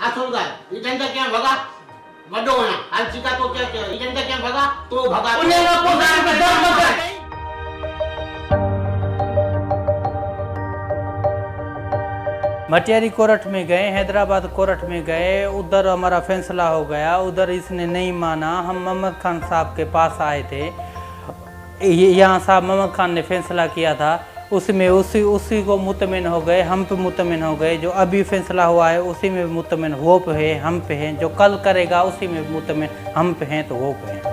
આ સોલગાર ઈટંદર ક્યાં ભગા વડો ના હાલ ચીકા તો કે ઈટંદર ક્યાં ભગા તો ભગા ઉનેનો પોતા पे दम मत मटियारी कोर्ट में गए, हैदराबाद कोर्ट में गए, उधर हमारा फैसला हो गया। उधर इसने नहीं माना। हम मोहम्मद खान साहब के पास आए थे। यहाँ साहब मोहम्मद खान ने फैसला किया था, उसमें उसी को मुतमिन हो गए, हम पे मुतमिन हो गए। जो अभी फैसला हुआ है उसी में मुतमिन वो पे है, हम पे हैं। जो कल करेगा उसी में मुतमिन हम पे हैं, तो वो पे हैं।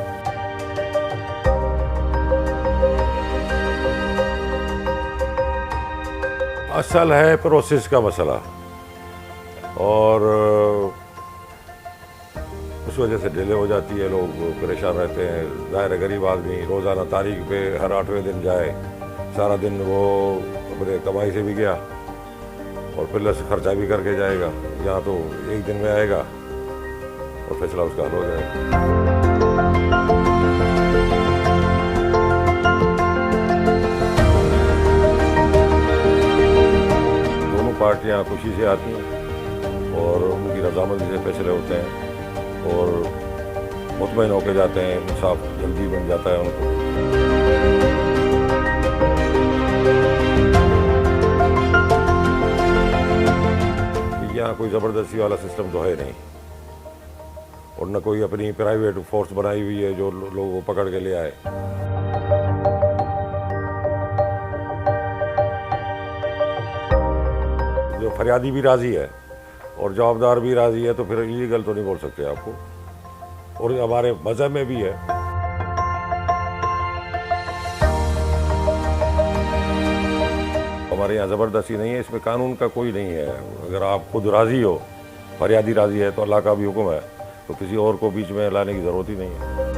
असल है प्रोसेस का मसला, और उस वजह से डिले हो जाती है, लोग परेशान रहते हैं। ज़ाहिर है गरीब आदमी रोज़ाना तारीख पे हर 8वें दिन जाए, सारा दिन वो अपने कमाई से भी गया और प्लस खर्चा भी करके जाएगा। यहाँ तो एक दिन में आएगा और फैसला उसका हल हो जाएगा। पार्टियां खुशी से आती हैं और उनकी रजामंदी से फैसले होते हैं और मुतमईन होकर जाते हैं। इंसाफ जल्दी बन जाता है उनको। यहाँ कोई ज़बरदस्ती वाला सिस्टम तो है नहीं, और न कोई अपनी प्राइवेट फोर्स बनाई हुई है जो लोगों को पकड़ के ले आए। जो फरियादी भी राज़ी है और जवाबदार भी राज़ी है, तो फिर इलीगल तो नहीं बोल सकते आपको। और हमारे मज़हब में भी है। हमारे यहाँ ज़बरदस्ती नहीं है, इसमें कानून का कोई नहीं है। अगर आप खुद राज़ी हो, फरियादी राज़ी है, तो अल्लाह का भी हुक्म है, तो किसी और को बीच में लाने की ज़रूरत ही नहीं है।